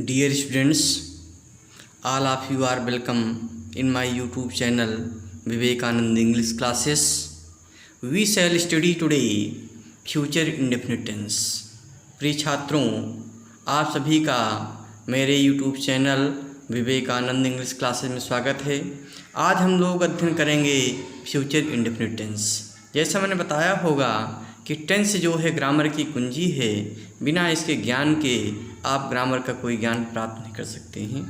Dear students, all of you are welcome in my YouTube channel Vivekanand English classes. We shall study today future indefinite tense. प्रिय छात्रों, आप सभी का मेरे YouTube channel Vivekanand English classes में स्वागत है। आज हम लोग अध्ययन करेंगे फ्यूचर इंडेफिनिट टेंस। जैसा मैंने बताया होगा कि टेंस जो है ग्रामर की कुंजी है, बिना इसके ज्ञान के आप ग्रामर का कोई ज्ञान प्राप्त नहीं कर सकते हैं।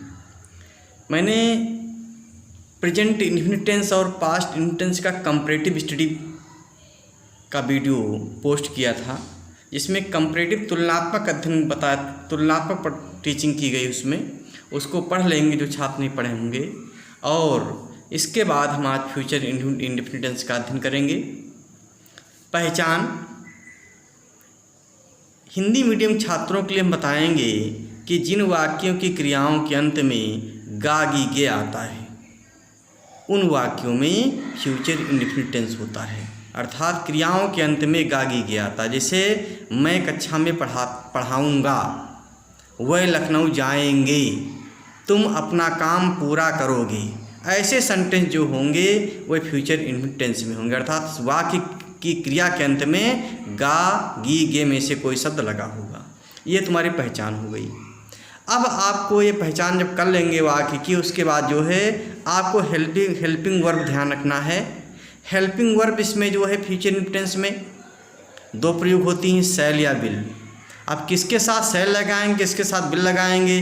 मैंने प्रेजेंट इंडेफिनिट टेंस और पास्ट इंडेफिनिट टेंस का कंपैरेटिव स्टडी का वीडियो पोस्ट किया था, जिसमें कंपैरेटिव तुलनात्मक अध्ययन तुलनात्मक टीचिंग की गई। उसको पढ़ लेंगे जो छात्र नहीं पढ़े होंगे, और इसके बाद हम आज फ्यूचर इंडेफिनिट टेंस का अध्ययन करेंगे। पहचान। हिंदी मीडियम छात्रों के लिए हम बताएंगे कि जिन वाक्यों की क्रियाओं के अंत में गा गी गे आता है, उन वाक्यों में फ्यूचर इंडेफिनिट टेंस होता है। अर्थात क्रियाओं के अंत में गा गी गे आता है। जैसे मैं कक्षा में पढ़ाऊँगा, वह लखनऊ जाएंगे, तुम अपना काम पूरा करोगे। ऐसे सेंटेंस जो होंगे वह फ्यूचर इंडेफिनिट टेंस में होंगे। अर्थात वाक्य की क्रिया के अंत में गा गी गे में से कोई शब्द लगा होगा। ये तुम्हारी पहचान हो गई। अब आपको ये पहचान जब कर लेंगे वाक्य की, उसके बाद जो है आपको हेल्पिंग वर्ब ध्यान रखना है। हेल्पिंग वर्ब इसमें जो है फ्यूचर इंडेफिनिट टेंस में दो प्रयोग होती हैं, शैल या विल। अब किसके साथ शैल लगाएंगे, किसके साथ विल लगाएंगे?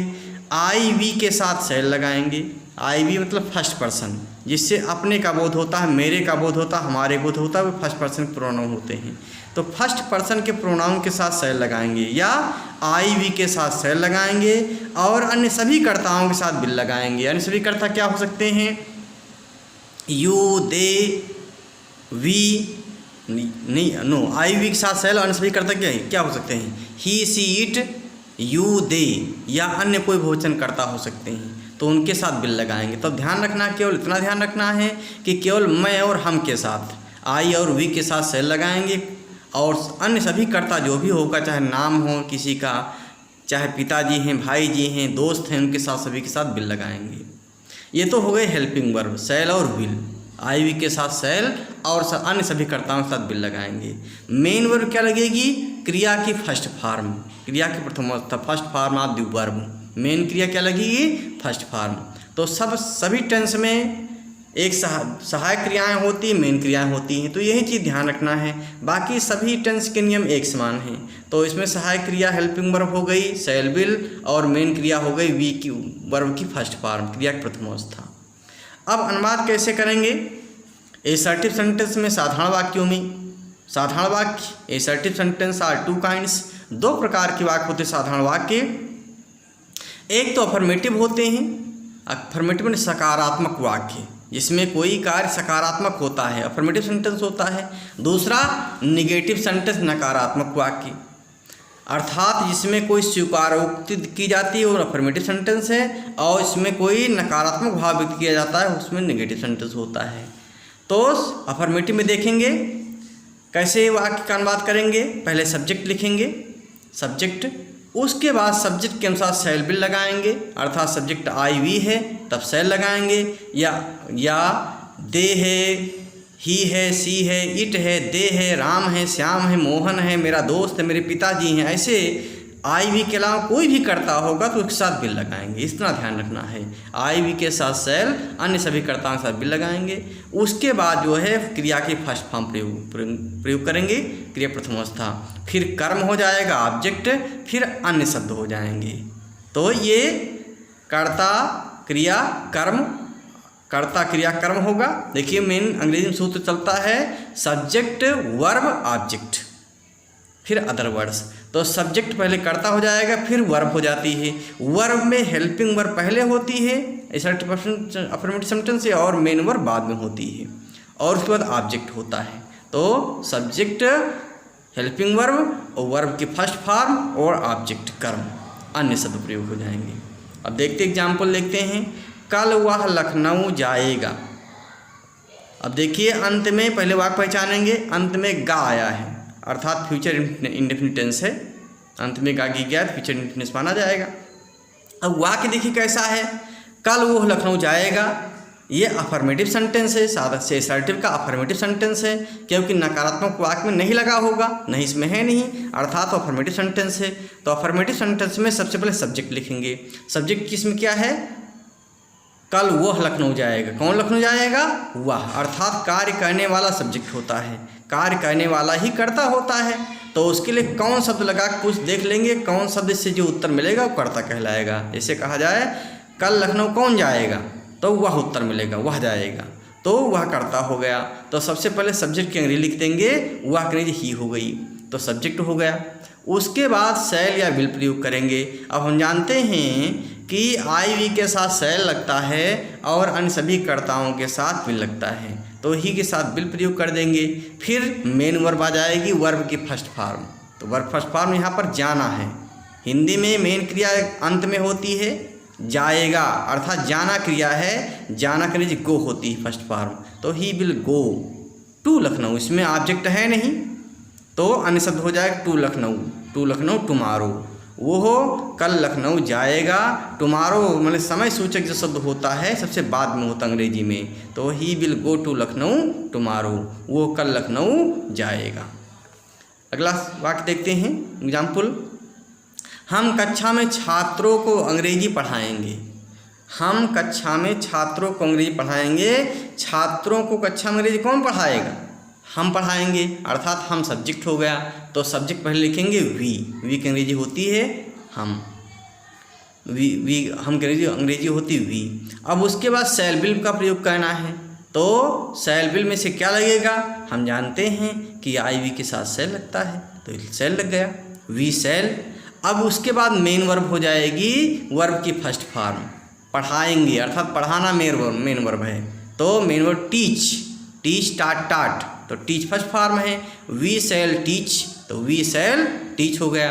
आई वी के साथ शैल लगाएंगे। आई वी मतलब फर्स्ट पर्सन, जिससे अपने का बोध होता है, मेरे का बोध होता है, हमारे बोध होता है, वो फर्स्ट पर्सन के प्रोनाउन होते हैं। तो फर्स्ट पर्सन के प्रोनाउन के साथ शैल लगाएंगे, या आई वी के साथ शैल लगाएंगे, और अन्य सभी कर्ताओं के साथ विल लगाएंगे। अन्य सभी कर्ता क्या हो सकते हैं? यू, दे, वी, नहीं नो, आई वी के साथ शैल, अन्य सभी कर्ता क्या हो सकते हैं? ही, सी, इट, यू, दे, या अन्य कोई बहुवचन कर्ता हो सकते हैं, तो उनके साथ विल लगाएंगे। तो ध्यान रखना, केवल इतना ध्यान रखना है कि केवल मैं और हम के साथ आई और वी के साथ शैल लगाएंगे, और अन्य सभी कर्ता जो भी होगा, चाहे नाम हो किसी का, चाहे पिताजी हैं, भाई जी हैं, दोस्त हैं, उनके साथ सभी के साथ विल लगाएंगे। ये तो हो गए हेल्पिंग वर्ब, शैल और विल। आई वी के साथ शैल और अन्य सभी कर्ताओं के साथ विल लगाएंगे। मेन वर्ब क्या लगेगी? क्रिया की फर्स्ट फॉर्म, क्रिया की प्रथम अवस्था, first form of the verb. Main क्रिया क्या लगेगी? First form. तो सभी टेंस में एक सहायक क्रियाएं होती हैं, मेन क्रियाएं होती हैं। तो यही चीज़ ध्यान रखना है। बाकी सभी टेंस के नियम एक समान हैं। तो इसमें सहायक क्रिया हेल्पिंग वर्ब हो गई, शैल विल, और मेन क्रिया हो गई वी की वर्ब की फर्स्ट फॉर्म, क्रिया की प्रथम अवस्था। अब अनुवाद कैसे करेंगे? एसर्टिव सेंटेंस में, साधारण वाक्यों में। साधारण वाक्य, assertive sentence are two kinds, दो प्रकार के वाक्य होते हैं साधारण वाक्य। एक तो अफर्मेटिव होते हैं। अफर्मेटिव सकारात्मक वाक्य, जिसमें कोई कार्य सकारात्मक होता है, अफर्मेटिव सेंटेंस होता है। दूसरा निगेटिव सेंटेंस, नकारात्मक वाक्य, अर्थात जिसमें कोई स्वीकारोक्ति की जाती है वो अफर्मेटिव सेंटेंस है, और इसमें कोई नकारात्मक भाव व्यक्त किया जाता है, उसमें निगेटिव सेंटेंस होता है। तो अफर्मेटिव में देखेंगे कैसे वाक्य का अनुवाद करेंगे। पहले सब्जेक्ट लिखेंगे, सब्जेक्ट, उसके बाद सब्जेक्ट के अनुसार शैल विल लगाएंगे। अर्थात सब्जेक्ट आई वी है तब शैल लगाएंगे, या दे है, ही है, सी है, इट है, दे है, राम है, श्याम है, मोहन है, मेरा दोस्त है, मेरे पिताजी हैं। ऐसे आई वी के अलावा कोई भी कर्ता होगा तो उसके साथ विल लगाएंगे। इतना ध्यान रखना है। आई वी के साथ शैल, अन्य सभी कर्ताओं के साथ विल लगाएंगे। उसके बाद जो है क्रिया की फर्स्ट फॉर्म प्रयोग करेंगे, क्रिया प्रथम अवस्था। फिर कर्म हो जाएगा, ऑब्जेक्ट, फिर अन्य शब्द हो जाएंगे। तो ये कर्ता क्रिया कर्म, कर्ता क्रिया कर्म होगा। देखिए मेन अंग्रेजी में सूत्र चलता है सब्जेक्ट वर्ब ऑब्जेक्ट, फिर अदर वर्ड्स। तो सब्जेक्ट पहले कर्ता हो जाएगा, फिर वर्ब हो जाती है। वर्ब में हेल्पिंग वर्ब पहले होती है, अफर्मेटिव सेंटेंस से, और मेन वर्ब बाद में होती है, और उसके बाद ऑब्जेक्ट होता है। तो सब्जेक्ट, हेल्पिंग वर्ब, और वर्ब की फर्स्ट फॉर्म, और ऑब्जेक्ट कर्म, अन्य शब्द प्रयोग हो जाएंगे। अब देखते एग्जाम्पल देखते हैं। कल वह लखनऊ जाएगा। अब देखिए अंत में पहले वाक्य पहचानेंगे, अंत में गा आया है, अर्थात फ्यूचर इंडेफिनिट टेंस है। अंत में गा गी गया, फ्यूचर इंडेफिनिट माना जाएगा। अब वाक्य देखिए कैसा है, कल वो लखनऊ जाएगा, ये अफर्मेटिव सेंटेंस है, सादा से असर्टिव का अफर्मेटिव सेंटेंस है, क्योंकि नकारात्मक वाक्य में नहीं लगा होगा, नहीं इसमें है नहीं, अर्थात अफर्मेटिव सेंटेंस है। तो अफर्मेटिव सेंटेंस में सबसे पहले सब्जेक्ट लिखेंगे। सब्जेक्ट किसमें क्या है, कल वह लखनऊ जाएगा। कौन लखनऊ जाएगा, वह, अर्थात कार्य करने वाला सब्जेक्ट होता है, कार्य करने वाला ही कर्ता होता है। तो उसके लिए कौन शब्द लगा कुछ देख लेंगे, कौन शब्द से जो उत्तर मिलेगा वो कर्ता कहलाएगा। जैसे कहा जाए कल लखनऊ कौन जाएगा, तो वह उत्तर मिलेगा, वह जाएगा, तो वह कर्ता हो गया। तो सबसे पहले सब्जेक्ट की अंग्रेजी लिख देंगे, वह अंग्रेजी ही हो गई, तो सब्जेक्ट हो गया। उसके बाद शैल या विल प्रयोग करेंगे। अब हम जानते हैं कि आई वी के साथ शैल लगता है और अन्य सभी कर्ताओं के साथ विल लगता है, तो ही के साथ विल प्रयोग कर देंगे। फिर मेन वर्ब आ जाएगी, वर्ब की फर्स्ट फॉर्म। तो वर्ब फर्स्ट फॉर्म यहाँ पर जाना है। हिंदी में मेन क्रिया अंत में होती है जाएगा, अर्थात जाना क्रिया है, जाना क्रिया गो होती है फर्स्ट फॉर्म। तो he will go to Lucknow, इसमें ऑब्जेक्ट है नहीं, तो अन्य शब्द हो जाएगा to Lucknow, to Lucknow tomorrow. वो हो कल लखनऊ जाएगा, टुमारो मतलब समय सूचक जो शब्द होता है सबसे बाद में होता अंग्रेजी में, तो he will go to Lucknow tomorrow, वो कल लखनऊ जाएगा। अगला वाक्य देखते हैं, एग्जाम्पल, हम कक्षा में छात्रों को अंग्रेजी पढ़ाएंगे। हम कक्षा में छात्रों को अंग्रेजी पढ़ाएंगे। छात्रों को कक्षा में अंग्रेजी कौन पढ़ाएगा, हम पढ़ाएंगे, अर्थात हम सब्जेक्ट हो गया। तो सब्जेक्ट पहले लिखेंगे वी, वी की अंग्रेजी होती है हम, वी हम की अंग्रेजी होती है वी। अब उसके बाद शैल विल का प्रयोग करना है, तो शैल विल में से क्या लगेगा, हम जानते हैं कि आई वी के साथ शैल लगता है, तो शैल लग गया, वी शैल। अब उसके बाद मेन वर्ब हो जाएगी, वर्ब की फर्स्ट फॉर्म, पढ़ाएंगे, अर्थात पढ़ाना मेन वर्ब है, तो मेन वर्ब टीच, टीच टाट टाट, तो टीच फर्स्ट फॉर्म है। वी शैल टीच, तो वी शैल टीच हो गया।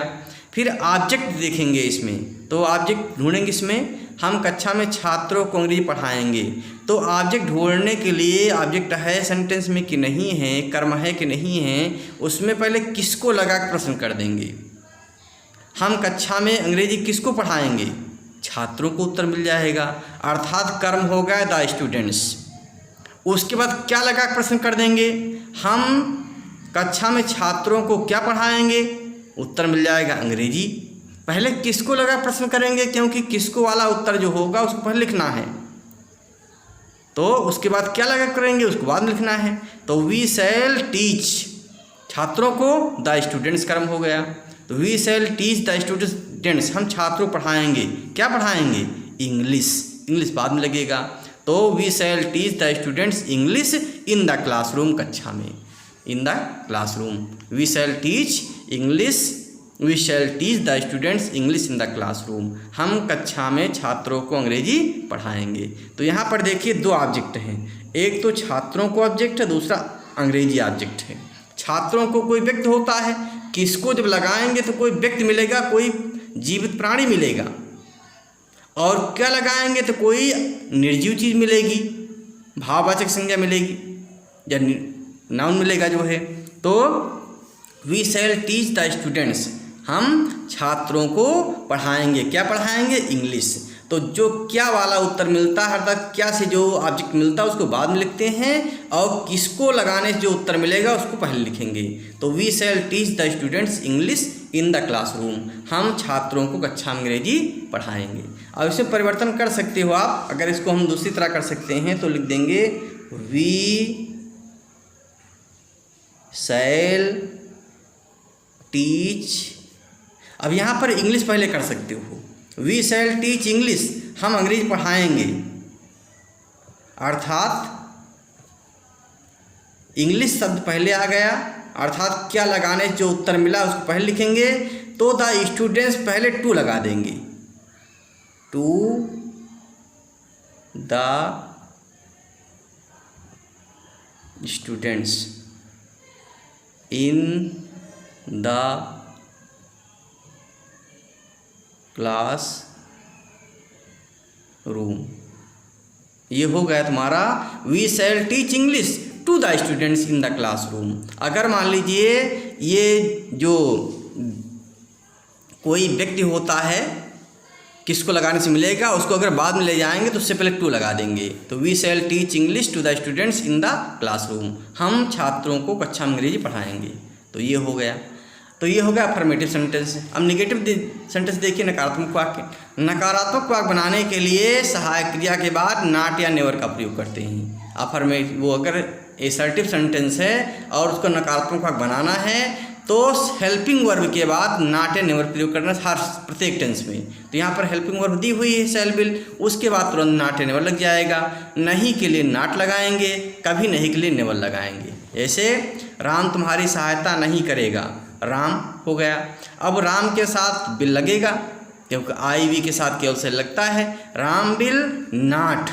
फिर ऑब्जेक्ट देखेंगे इसमें, तो ऑब्जेक्ट ढूंढेंगे इसमें, हम कक्षा में छात्रों को अंग्रेजी पढ़ाएंगे। तो ऑब्जेक्ट ढूंढने के लिए ऑब्जेक्ट है सेंटेंस में कि नहीं है, कर्म है कि नहीं है, उसमें पहले किसको लगा के प्रश्न कर देंगे। हम कक्षा में अंग्रेजी किसको पढ़ाएंगे, छात्रों को उत्तर मिल जाएगा, अर्थात कर्म हो गया द स्टूडेंट्स। उसके बाद क्या लगा प्रश्न कर देंगे, हम कक्षा में छात्रों को क्या पढ़ाएंगे, उत्तर मिल जाएगा अंग्रेजी। पहले किसको लगा प्रश्न करेंगे, क्योंकि किसको वाला उत्तर जो होगा उसको पहले लिखना है, तो उसके बाद क्या लगा करेंगे उसको बाद में लिखना है। तो वी शैल टीच, छात्रों को, द स्टूडेंट्स कर्म हो गया, तो we shall teach the students, हम छात्रों पढ़ाएंगे, क्या पढ़ाएंगे, इंग्लिश, इंग्लिश बाद में लगेगा। तो we shall teach the students English in the classroom, कक्षा में, in the classroom, we shall teach English, we shall teach the students English in the classroom, हम कक्षा में छात्रों को अंग्रेजी पढ़ाएंगे। तो यहाँ पर देखिए दो ऑब्जेक्ट हैं, एक तो छात्रों को ऑब्जेक्ट है, दूसरा अंग्रेजी ऑब्जेक्ट है। छात्रों को कोई व्यक्ति होता है, किसको जब लगाएंगे तो कोई व्यक्ति मिलेगा, कोई जीवित प्राणी मिलेगा, और क्या लगाएंगे तो कोई निर्जीव चीज़ मिलेगी, भाववाचक संज्ञा मिलेगी या नाउन मिलेगा जो है। तो we shall teach the students, हम छात्रों को पढ़ाएंगे, क्या पढ़ाएंगे, इंग्लिश। तो जो क्या वाला उत्तर मिलता है, अर्थात क्या से जो ऑब्जेक्ट मिलता है उसको बाद में लिखते हैं, और किसको लगाने से जो उत्तर मिलेगा उसको पहले लिखेंगे। तो we shall teach the students English in the classroom, हम छात्रों को कक्षा में अंग्रेजी पढ़ाएंगे। अब इसमें परिवर्तन कर सकते हो आप, अगर इसको हम दूसरी तरह कर सकते हैं तो लिख देंगे वी शैल टीच, अब यहाँ पर इंग्लिश पहले कर सकते हो, वी शैल टीच इंग्लिश, हम अंग्रेजी पढ़ाएंगे, अर्थात इंग्लिश शब्द पहले आ गया, अर्थात क्या लगाने जो उत्तर मिला उसको पहले लिखेंगे। तो द स्टूडेंट्स पहले टू लगा देंगे, to the students in the class room, ये हो गया तुम्हारा we shall teach English to the students in the class room. अगर मान लीजिए ये जो कोई व्यक्ति होता है किसको लगाने से मिलेगा, उसको अगर बाद में ले जाएंगे तो उससे पहले टू लगा देंगे। तो we shall teach English to the students in the classroom, हम छात्रों को कक्षा में अंग्रेजी पढ़ाएंगे। तो ये हो गया, तो ये हो गया अफर्मेटिव सेंटेंस। अब नेगेटिव सेंटेंस देखिए, नकारात्मक वाक्य। नकारात्मक वाक्य बनाने के लिए सहायक क्रिया के बाद नॉट या नेवर का प्रयोग करते हैं। अफर्मेटिव वो अगर एसर्टिव सेंटेंस है और उसको नकारात्मक वाक्य बनाना है तो हेल्पिंग वर्ब के बाद नॉट या नेवर प्रयोग करना हर प्रत्येक टेंस में। तो यहाँ पर हेल्पिंग वर्ब दी हुई है शैल विल, उसके बाद तुरंत नॉट या नेवर लग जाएगा। नहीं के लिए नॉट लगाएंगे, कभी नहीं के लिए नेवर लगाएंगे। जैसे राम तुम्हारी सहायता नहीं करेगा, राम हो गया। अब राम के साथ विल लगेगा क्योंकि आई वी के साथ केवल से लगता है। राम विल नॉट,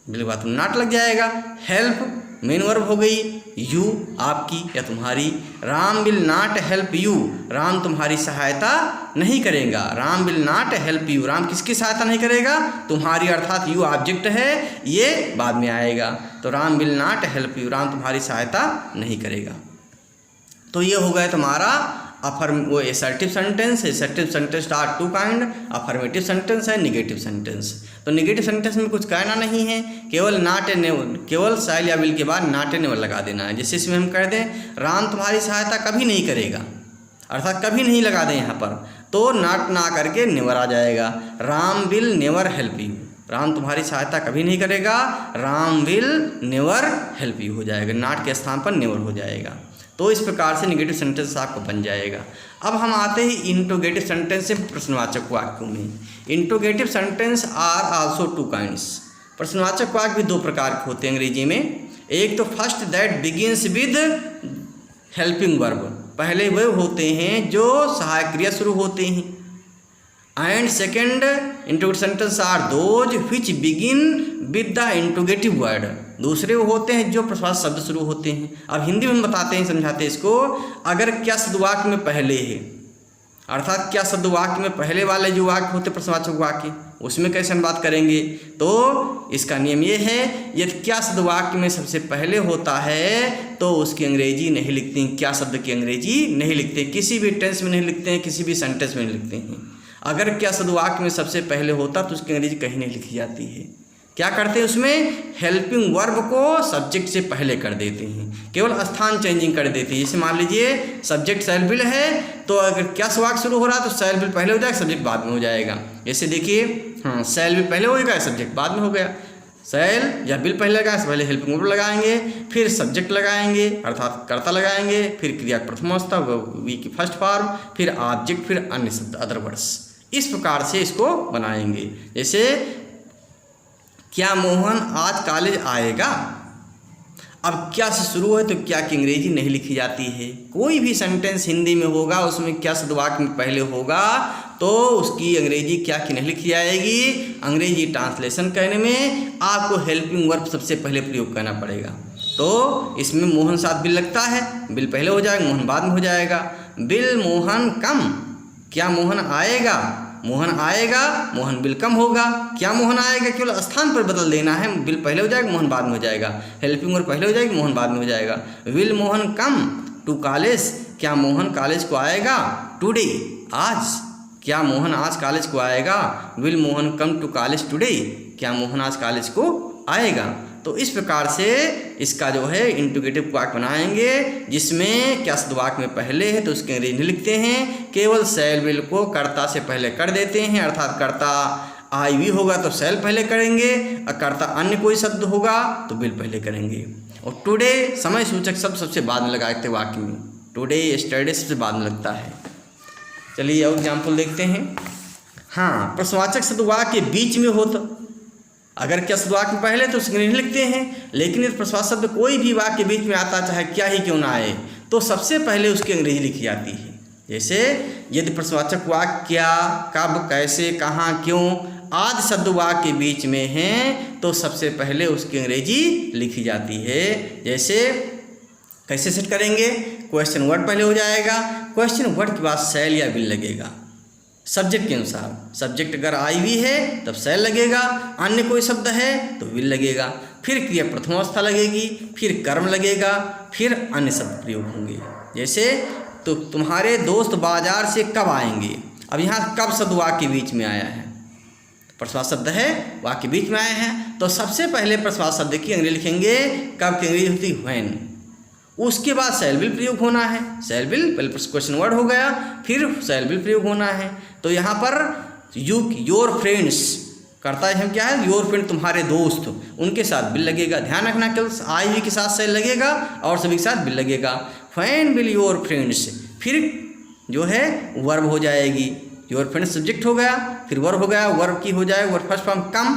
विल के बाद नॉट लग जाएगा। हेल्प मेन वर्ब हो गई, यू आपकी या तुम्हारी। Ram will not help you, Ram तुम्हारी सहायता नहीं करेगा। Ram will not help you, Ram किसकी सहायता नहीं करेगा, तुम्हारी, अर्थात यू ऑब्जेक्ट है, ये बाद में आएगा। तो Ram will not help you, Ram तुम्हारी सहायता नहीं करेगा। तो ये हो गया तुम्हारा वो assertive sentence. Assertive sentence are two kind, affirmative sentence है, निगेटिव सेंटेंस। तो निगेटिव सेंटेंस में कुछ कहना नहीं है, केवल नॉट ए नेवर, केवल शैल या विल के बाद नॉट ए नेवर लगा देना है। जैसे इसमें हम कह दें राम तुम्हारी सहायता कभी नहीं करेगा, अर्थात कभी नहीं लगा दें यहाँ पर, तो नॉट ना करके नेवर आ जाएगा। Ram will never help you, Ram तुम्हारी सहायता कभी नहीं करेगा, Ram will never help you हो जाएगा, नॉट के स्थान पर नेवर हो जाएगा। तो इस प्रकार से नेगेटिव सेंटेंस आपको बन जाएगा। अब हम आते हैं इंट्रोगेटिव सेंटेंस से प्रश्नवाचक वाक्यों में। Interrogative sentence are also two kinds. प्रश्नवाचक वाक्य भी दो प्रकार के होते हैं अंग्रेजी में। एक तो first that begins with helping verb, पहले वे होते हैं जो सहायक क्रिया शुरू होते हैं। And second interrogative sentence are those which begin with the interrogative word, दूसरे वो होते हैं जो प्रश्नवाचक शब्द शुरू होते हैं। अब हिंदी में हम बताते हैं, समझाते हैं इसको। अगर क्या शब्द वाक्य में पहले है, अर्थात क्या शब्द वाक्य में पहले वाले जो वाक्य होते प्रश्नवाचक वाक्य, उसमें कैसे हम बात करेंगे। तो इसका नियम ये है, यदि क्या शब्द वाक्य में सबसे पहले होता है तो उसकी अंग्रेजी नहीं लिखते हैं, क्या शब्द की अंग्रेजी नहीं लिखते, किसी भी टेंस में नहीं लिखते हैं, किसी भी सेंटेंस में नहीं लिखते हैं। अगर क्या शब्द वाक्य में सबसे पहले होता तो उसकी अंग्रेजी कहीं नहीं लिखी जाती है। क्या करते हैं उसमें, हेल्पिंग वर्ब को सब्जेक्ट से पहले कर देते हैं, केवल स्थान चेंजिंग कर देते हैं। जैसे मान लीजिए सब्जेक्ट शैल विल है, तो अगर क्या वाक्य शुरू हो रहा है तो शैल विल पहले हो जाएगा, सब्जेक्ट बाद में हो जाएगा। जैसे देखिए, हाँ, शैल विल पहले हो जाएगा, सब्जेक्ट बाद में हो गया। शैल या विल पहले लगाए, पहले हेल्पिंग वर्ब लगाएंगे, फिर सब्जेक्ट लगाएंगे अर्थात कर्ता लगाएंगे, फिर क्रिया प्रथम अवस्था वी की फर्स्ट फॉर्म, फिर ऑब्जेक्ट, फिर अन्य शब्द अदर वर्ड्स। इस प्रकार से इसको बनाएंगे। जैसे क्या मोहन आज कॉलेज आएगा। अब क्या से शुरू है तो क्या की अंग्रेजी नहीं लिखी जाती है। कोई भी सेंटेंस हिंदी में होगा उसमें क्या शब्द वाक्य में पहले होगा तो उसकी अंग्रेजी क्या की नहीं लिखी जाएगी। अंग्रेजी ट्रांसलेशन करने में आपको हेल्पिंग वर्ब सबसे पहले प्रयोग करना पड़ेगा। तो इसमें मोहन साथ बिल लगता है, बिल पहले हो जाएगा, मोहन बाद में हो जाएगा। बिल मोहन कम, क्या मोहन आएगा, मोहन आएगा, मोहन बिल कम होगा। क्या मोहन आएगा केवल स्थान पर बदल देना है, बिल पहले हो जाएगा, मोहन बाद में हो जाएगा। हेल्पिंग वर्ब पहले हो जाएगी, मोहन बाद में हो जाएगा। Will Mohan come to college, क्या मोहन कॉलेज को आएगा। टुडे, आज, क्या मोहन आज कॉलेज को आएगा। Will Mohan come to college today, क्या मोहन आज कॉलेज को आएगा। तो इस प्रकार से इसका जो है इंट्रोगेटिव वाक्य बनाएंगे जिसमें क्या शब्द वाक्य में पहले है तो उसके अंग्रेजी नहीं लिखते हैं, केवल शैल विल को कर्ता से पहले कर देते हैं। अर्थात कर्ता आई वी होगा तो शैल पहले करेंगे, और कर्ता अन्य कोई शब्द होगा तो विल पहले करेंगे। और टुडे समय सूचक शब्द सबसे बाद में लगाते हैं वाक्य में, टुडे यस्टरडे सबसे बाद में लगता है। चलिए और एग्जाम्पल देखते हैं। हाँ, प्रश्नवाचक शब्द वाक्य के बीच में हो तो अगर क्या शब्द वाक्य में पहले तो उसके नहीं लिखते हैं, लेकिन यदि प्रश्नवाचक शब्द कोई भी वाक्य के बीच में आता चाहे क्या ही क्यों ना आए तो सबसे पहले उसकी अंग्रेजी लिखी जाती है। जैसे यदि प्रश्नवाचक वाक्य क्या, कब, कैसे, कहाँ, क्यों आदि शब्द वाक्य के बीच में हैं तो सबसे पहले उसकी अंग्रेजी लिखी जाती है। जैसे कैसे सेट करेंगे, क्वेश्चन वर्ड पहले हो जाएगा, क्वेश्चन वर्ड के बाद शैल या विल लगेगा सब्जेक्ट के अनुसार। सब्जेक्ट अगर आई वी है तब शैल लगेगा, अन्य कोई शब्द है तो विल लगेगा, फिर क्रिया प्रथम अवस्था लगेगी, फिर कर्म लगेगा, फिर अन्य शब्द प्रयोग होंगे। जैसे तो तुम्हारे दोस्त बाजार से कब आएंगे। अब यहाँ कब शब्द वाक्य के बीच में आया है, प्रश्नवाचक शब्द है, वाक्य बीच में आए हैं, तो सबसे पहले प्रश्नवाचक शब्द की अंग्रेजी लिखेंगे। कब की अंग्रेजी होती? व्हेन। उसके बाद शैल विल प्रयोग होना है। शैल विल पहले क्वेश्चन वर्ड हो गया, फिर शैल विल प्रयोग होना है। तो यहाँ पर योर फ्रेंड्स करता है हम क्या है, योर फ्रेंड तुम्हारे दोस्त, उनके साथ बिल लगेगा। ध्यान रखना केवल आई वी के साथ शैल लगेगा और सभी के साथ बिल लगेगा। व्हेन विल योर फ्रेंड्स, फिर जो है वर्ब हो जाएगी। योर फ्रेंड्स सब्जेक्ट हो गया, फिर वर्ब हो गया, वर्ब की हो जाएगा verb first form come.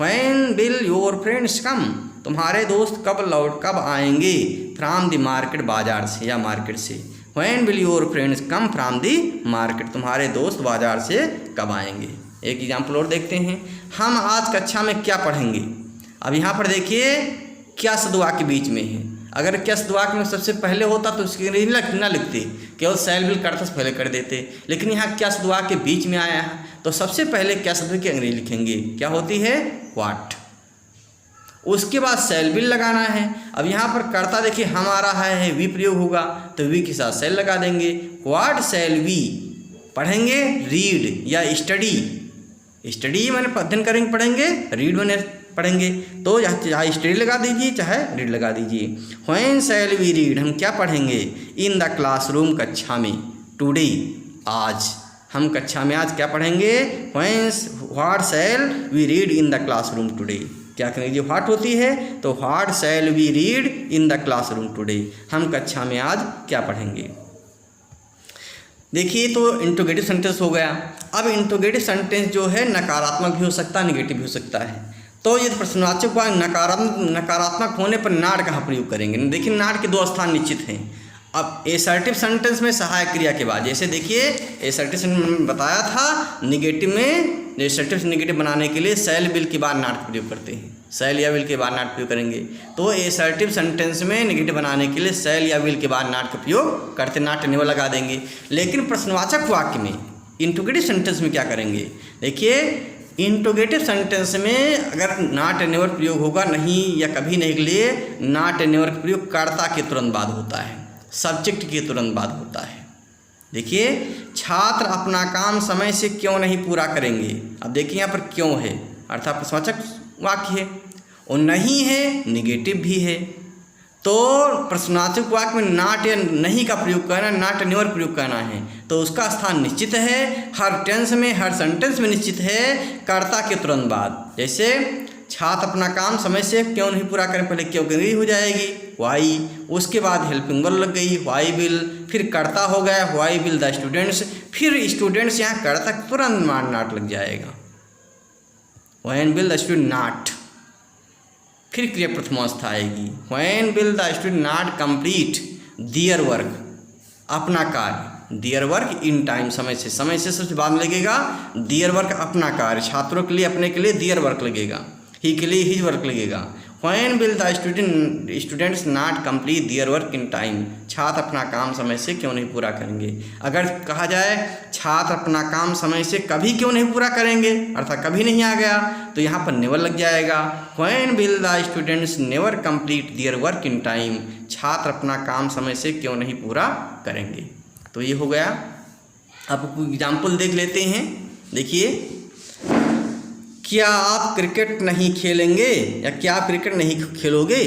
When will your friends come, तुम्हारे दोस्त कब आएंगे। फ्रॉम द मार्केट, बाजार से या मार्केट से। When will your friends come from the market, तुम्हारे दोस्त बाजार से कब आएंगे। एक एग्जाम्पल और देखते हैं। हम आज कक्षा में क्या पढ़ेंगे। अब यहाँ पर देखिए क्या शब्द वाक्य बीच में है। अगर क्या शब्द वाक्य में सबसे पहले होता तो उसकी अंग्रेजी ना लिखते, केवल शैल विल करता से पहले कर देते। लेकिन यहाँ क्या शब्द वाक्य बीच में आया है, तो सबसे पहले क्या शब्द की अंग्रेजी लिखेंगे। क्या होती है? व्हाट। उसके बाद शैल विल लगाना है। अब यहाँ पर कर्ता देखिए हमारा है, वी प्रयोग होगा, तो वी के साथ शैल लगा देंगे। व्हाट शैल वी पढ़ेंगे, रीड या स्टडी। स्टडी मैंने अध्ययन करेंगे पढ़ेंगे, रीड मैंने पढ़ेंगे, तो चाहे स्टडी लगा दीजिए चाहे रीड लगा दीजिए। व्हेन शैल वी रीड, हम क्या पढ़ेंगे। इन द क्लासरूम, कक्षा में। टुडे, आज, हम कक्षा में आज क्या पढ़ेंगे। What shall we read in the classroom today. क्या करेंगे, व्हाट होती है तो what shall we read in the classroom today, हम कक्षा में आज क्या पढ़ेंगे। देखिए तो इंट्रोगेटिव सेंटेंस हो गया। अब इंट्रोगेटिव सेंटेंस जो है नकारात्मक भी हो सकता है, नेगेटिव भी हो सकता है। तो ये प्रश्नवाचक का नकारात्मक होने पर नाट कहाँ प्रयोग करेंगे। देखिए नाट के दो स्थान निश्चित हैं। अब एसर्टिव सेंटेंस में सहायक क्रिया के बाद, जैसे देखिए एसर्टिव सेंटेंस में बताया था, निगेटिव में एसर्टिव से निगेटिव बनाने के लिए शैल विल के बाद नाट प्रयोग करते हैं। शैल या विल के बाद नाट प्रयोग करेंगे। तो एसर्टिव सेंटेंस में निगेटिव बनाने के लिए शैल या विल के बाद नाट का प्रयोग करते, नाट नेवर लगा देंगे। लेकिन प्रश्नवाचक वाक्य में इंट्रोगेटिव सेंटेंस में क्या करेंगे। देखिए इंट्रोगेटिव सेंटेंस में अगर नॉट एंड नेवर प्रयोग होगा, नहीं या कभी नहीं के लिए नॉट एंड नेवर का प्रयोग कर्ता के तुरंत बाद होता है, सब्जेक्ट के तुरंत बाद होता है। देखिए छात्र अपना काम समय से क्यों नहीं पूरा करेंगे। अब देखिए यहाँ पर क्यों है, अर्थात प्रश्नवाचक वाक्य है, और नहीं है निगेटिव भी है। तो प्रश्नवाचक वाक्य में नॉट या नहीं का प्रयोग करना, नॉट एंड नेवर प्रयोग करना है, तो उसका स्थान निश्चित है। हर टेंस में, हर सेंटेंस में निश्चित है कर्ता के तुरंत बाद। जैसे छात्र अपना काम समय से क्यों नहीं पूरा करें, पहले क्यों करी हो जाएगी वाई, उसके बाद हेल्पिंग वर्ब लग गई वाई विल, फिर कर्ता हो गया वाई विल द स्टूडेंट्स, फिर स्टूडेंट्स यहाँ कर्ता तुरंत मान नॉट लग जाएगा, when will the student not, फिर क्रिया प्रथमावस्था आएगी, when will the student not complete their work, अपना कार्य, दियर वर्क इन टाइम, समय से सबसे बाद में लगेगा दियर वर्क, अपना कार्य, छात्रों के लिए अपने के लिए दियर वर्क लगेगा, ही के लिए हिज वर्क लगेगा। When will the students not complete their work in time, छात्र अपना काम समय से क्यों नहीं पूरा करेंगे। अगर कहा जाए छात्र अपना काम समय से कभी क्यों नहीं पूरा करेंगे, अर्थात कभी नहीं आ गया, तो यहाँ पर नेवर लग जाएगा। When will the students never complete their work in time, छात्र अपना काम समय से क्यों नहीं पूरा करेंगे। तो ये हो गया। अब एग्जाम्पल देख लेते हैं। देखिए, क्या आप क्रिकेट नहीं खेलेंगे या क्या आप क्रिकेट नहीं खेलोगे,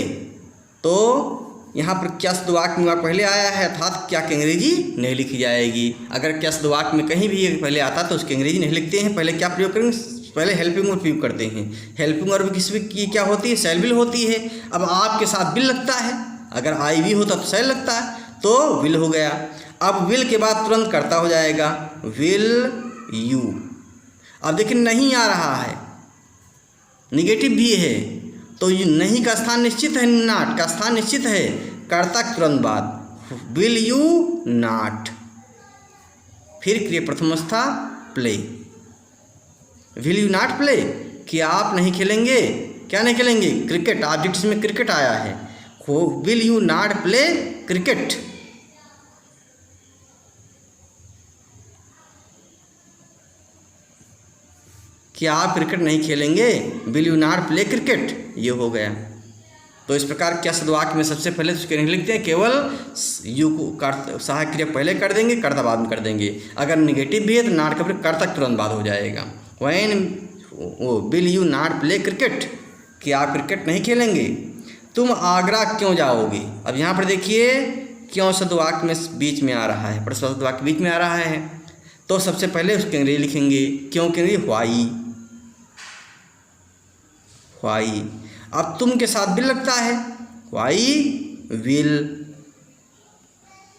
तो यहाँ पर क्या शब्द वाक्य में पहले आया है, अर्थात क्या की अंग्रेजी नहीं लिखी जाएगी। अगर क्या शब्द वाक्य में कहीं भी पहले आता तो उसकी अंग्रेजी नहीं लिखते हैं, पहले क्या प्रयोग करेंगे, पहले हेल्पिंग वर्ब प्रयोग करते हैं। हेल्पिंग वर्ब किसी की क्या होती है, शैल विल होती है। अब आपके साथ विल लगता है, अगर आई वी होता तो शैल लगता है, तो विल हो गया। अब विल के बाद तुरंत कर्ता हो जाएगा विल यू। अब देखिए नहीं आ रहा है, निगेटिव भी है, तो ये नहीं का स्थान निश्चित है, नॉट का स्थान निश्चित है, कर्ता तुरंत बाद विल यू नॉट, फिर क्रिया प्रथमावस्था play, will you not play, क्या आप नहीं खेलेंगे, क्या नहीं खेलेंगे क्रिकेट, ऑब्जेक्ट में क्रिकेट आया है, will you not play cricket. क्या आप क्रिकेट नहीं खेलेंगे, will you not play cricket, ये हो गया। तो इस प्रकार क्या शब्द वाक्य में सबसे पहले तो उसके नहीं लिखते हैं, केवल यू को सहायक क्रिया पहले कर देंगे, कर्ता बाद में कर देंगे। अगर निगेटिव भी है तो नॉट का फिर कर्ता तुरंत बाद हो जाएगा। Will you not play cricket, क्या आप क्रिकेट नहीं खेलेंगे? तुम आगरा क्यों जाओगे? अब यहाँ पर देखिए क्यों शब्द वाक्य में बीच में आ रहा है, प्रश्न शब्द वाक्य बीच में आ रहा है, तो सबसे पहले उसके अंग्रेजी लिखेंगे। क्यों के अंग्रेजी? व्हाई। अब तुम के साथ विल लगता है, व्हाई विल,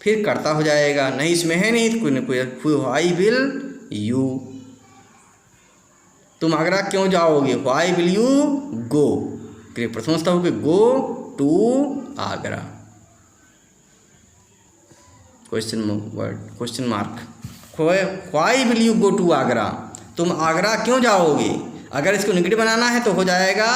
फिर कर्ता हो जाएगा, नहीं इसमें है नहीं तो कोई ना कोई, व्हाई विल यू। तुम आगरा क्यों जाओगे? व्हाई विल यू गो, प्रथम अवस्था होगी go to Agra, question mark. Why will you go to Agra, तुम आगरा क्यों जाओगे? अगर इसको नेगेटिव बनाना है तो हो जाएगा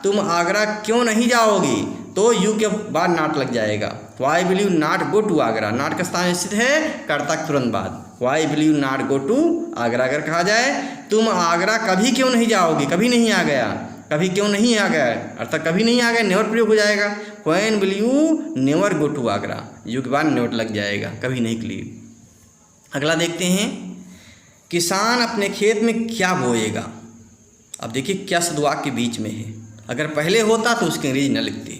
तुम आगरा क्यों नहीं जाओगे, तो यू के बाद नॉट लग जाएगा। Why will you not go to Agra, not का स्थान स्थित है कर्ता के तुरंत बाद। Why will you not go to Agra. अगर कहा जाए तुम आगरा कभी क्यों नहीं जाओगे, कभी नहीं आ गया, कभी क्यों नहीं आ गया अर्थात कभी नहीं आ गया, नेवर प्रयोग हो जाएगा। When will you never go to Agra, you के बाद नेवर लग जाएगा, कभी नहीं के लिए। अगला देखते हैं, किसान अपने खेत में क्या बोएगा। अब देखिए क्या शब्द वाक्य के बीच में है, अगर पहले होता तो उसकी अंग्रेजी न लिखते,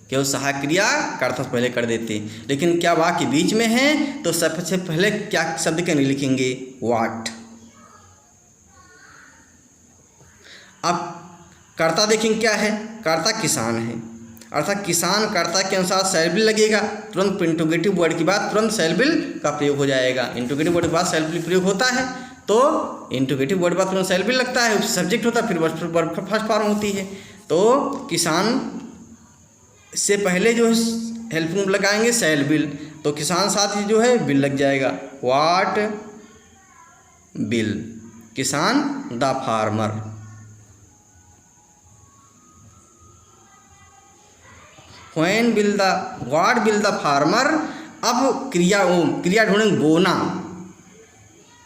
केवल सहायक क्रिया कर्ता पहले कर देते, लेकिन क्या वाक्य बीच में है तो सबसे पहले क्या शब्द के अंग्रेजी लिखेंगे? व्हाट। अब कर्ता देखेंगे क्या है, कर्ता किसान है, अर्थात किसान कर्ता के अनुसार शैल विल लगेगा, तुरंत इंट्रोगेटिव वर्ड की बात तुरंत शैल विल का प्रयोग हो जाएगा। इंट्रोगेटिव वर्ड के बाद शैल विल प्रयोग होता है तो इंट्रोगेटिव वर्ड बाद तुरंत शैल विल लगता है, सब्जेक्ट होता है, फिर वर्ब फर्स्ट फॉर्म होती है। तो किसान से पहले जो है हेल्प वर्ब लगाएंगे शैल विल, तो किसान साथ ही जो है विल लग जाएगा, व्हाट विल किसान the farmer. When will the what will the farmer. अब क्रिया ढूंढेंगे, बोना,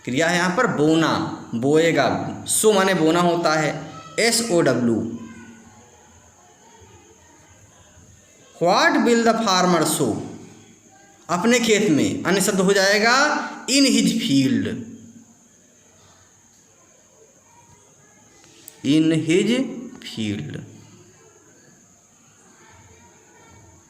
क्रिया है यहाँ पर बोना, बोएगा, सो माने बोना होता है, SOW। What will the farmer sow, अपने खेत में, अन्य शब्द हो जाएगा in his field, in his field.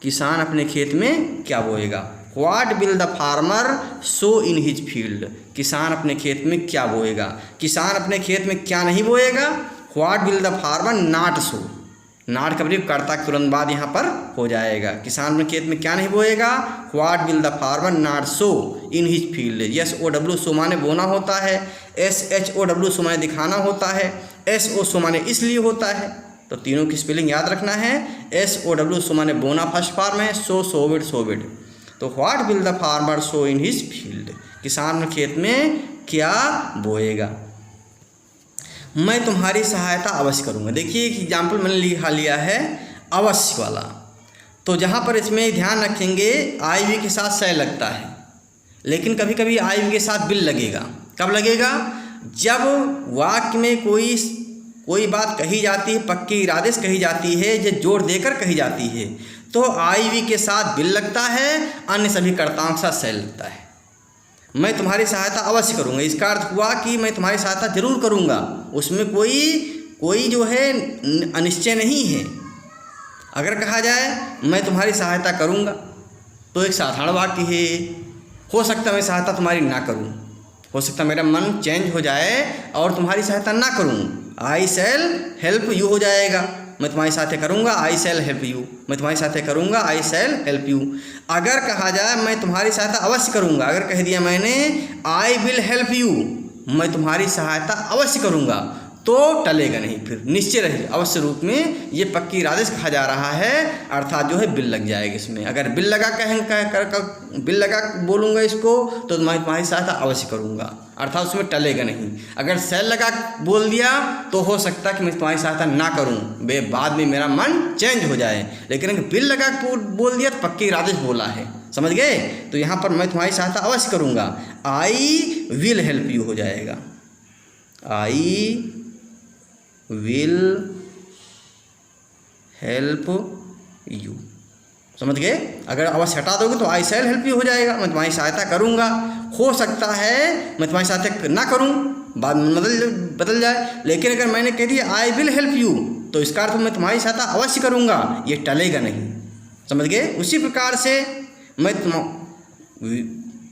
किसान अपने खेत में क्या बोएगा? What will the farmer sow in his field, किसान अपने खेत में क्या बोएगा? किसान अपने खेत में क्या नहीं बोएगा? What will the farmer not sow, not का प्रयोग कर्ता के तुरंत बाद यहाँ पर हो जाएगा। किसान अपने खेत में क्या नहीं बोएगा? What will the farmer not sow in his field. SOW sow माने बोना होता है, SHOW सो माने दिखाना होता है, SO सो माने इसलिए होता है। तो तीनों की स्पेलिंग याद रखना है। SOW सो माने बोना फर्स्ट फॉर्म है, सोविड। तो what will the farmer sow in his field, किसान खेत में क्या बोएगा? मैं तुम्हारी सहायता अवश्य करूँगा। देखिए एक एग्जाम्पल मैंने लिया है अवश्य वाला, तो जहाँ पर इसमें ध्यान रखेंगे IV के साथ शय लगता है, लेकिन कभी कभी IV के साथ विल लगेगा। कब लगेगा? जब वाक्य में कोई बात कही जाती है, पक्के इरादे से कही जाती है, जो जोर देकर कही जाती है, तो IV के साथ विल लगता है, अन्य सभी कर्ताओं के साथ शय लगता है। मैं तुम्हारी सहायता अवश्य करूँगा, इसका अर्थ हुआ कि मैं तुम्हारी सहायता जरूर करूँगा, उसमें कोई जो है अनिश्चय नहीं है। अगर कहा जाए मैं तुम्हारी सहायता करूँगा तो एक साधारण वाक्य है, हो सकता मैं सहायता तुम्हारी ना करूँ, हो सकता मेरा मन चेंज हो जाए और तुम्हारी सहायता ना करूँ। आई शैल हेल्प यू हो जाएगा, मैं तुम्हारी सहायता करूँगा, आई शैल हेल्प यू, मैं तुम्हारी सहायता करूँगा, आई शैल हेल्प यू। अगर कहा जाए मैं तुम्हारी सहायता अवश्य करूँगा, अगर कह दिया मैंने आई विल हेल्प यू, मैं तुम्हारी सहायता अवश्य करूँगा, तो टलेगा नहीं, फिर निश्चय रहेगा, अवश्य रूप में ये पक्की इरादे से कहा जा रहा है, अर्थात जो है बिल लग जाएगा इसमें। अगर बिल लगा बिल लगा बोलूँगा इसको तो मैं तुम्हारी सहायता अवश्य करूँगा, अर्थात उसमें टलेगा नहीं। अगर सेल लगा बोल दिया तो हो सकता है कि मैं तुम्हारी सहायता ना करूँ, बाद में मेरा मन चेंज हो जाए, लेकिन अगर बिल लगा बोल दिया तो पक्के इरादे से बोला है, समझ गए? तो यहाँ पर मैं तुम्हारी सहायता अवश्य करूँगा, आई विल हेल्प यू हो जाएगा, आई विल हेल्प यू, समझ गए? अगर अवश्य हटा दोगे तो आई शैल हेल्प यू हो जाएगा, मैं तुम्हारी सहायता करूँगा। हो सकता है मैं तुम्हारी सहायता ना करूँ, बाद में बदल जाए। लेकिन अगर मैंने कह दिया आई विल हेल्प यू, तो इसका अर्थ मैं तुम्हारी सहायता अवश्य करूँगा, ये टलेगा नहीं। समझ गए? उसी प्रकार से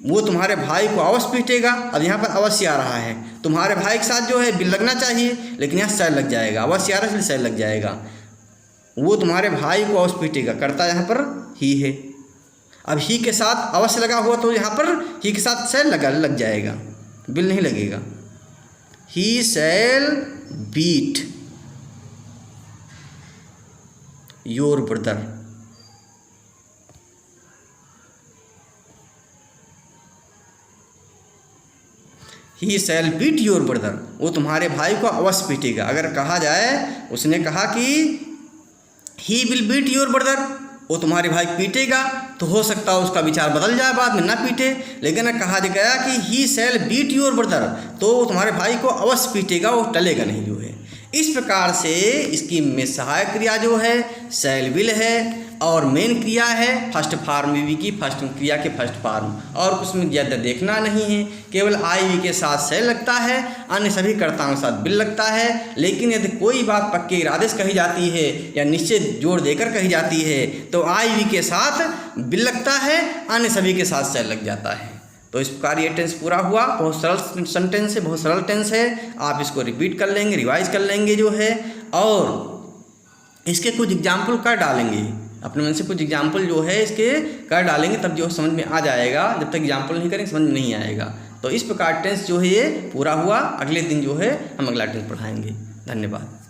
वो तुम्हारे भाई को अवश्य पीटेगा। अब यहाँ पर अवश्य आ रहा है, तुम्हारे भाई के साथ जो है बिल लगना चाहिए, लेकिन यहाँ शैल लग जाएगा। अवश्य आ रहा है इसलिए शैल लग जाएगा। वो तुम्हारे भाई को अवश्य पीटेगा, करता यहाँ पर ही है। अब ही के साथ अवश्य लगा हुआ तो यहाँ पर ही के साथ शैल लग जाएगा, बिल नहीं लगेगा। He shall beat your brother. He shall beat your brother, वो तुम्हारे भाई को अवश्य पीटेगा। अगर कहा जाए, उसने कहा कि he will beat your brother, वो तुम्हारे भाई पीटेगा, तो हो सकता है उसका विचार बदल जाए, बाद में ना पीटे। लेकिन अगर कहा गया कि ही शैल बीट योर ब्रदर, तो वो तुम्हारे भाई को अवश्य पीटेगा, वो टलेगा नहीं जो है। इस प्रकार से इसकी में सहायक क्रिया जो है शैल विल है, और मेन क्रिया है फर्स्ट फॉर्म वी की फर्स्ट क्रिया के फर्स्ट फॉर्म। और उसमें ज़्यादा देखना नहीं है, केवल आई वी के साथ शैल लगता है, अन्य सभी कर्ताओं के साथ बिल लगता है। लेकिन यदि कोई बात पक्के इरादे से कही जाती है या निश्चित जोड़ देकर कही जाती है, तो आई वी के साथ बिल लगता है, अन्य सभी के साथ शैल लग जाता है। तो इस प्रकार ये टेंस पूरा हुआ। बहुत सरल सेंटेंस है, बहुत सरल टेंस है। आप इसको रिपीट कर लेंगे, रिवाइज कर लेंगे जो है, और इसके कुछ एग्जाम्पल कर डालेंगे अपने मन से। कुछ एग्जाम्पल जो है इसके कर डालेंगे, तब जो समझ में आ जाएगा। जब तक एग्जाम्पल नहीं करेंगे समझ में नहीं आएगा। तो इस प्रकार टेंस जो है ये पूरा हुआ। अगले दिन जो है हम अगला टेंस पढ़ाएंगे। धन्यवाद।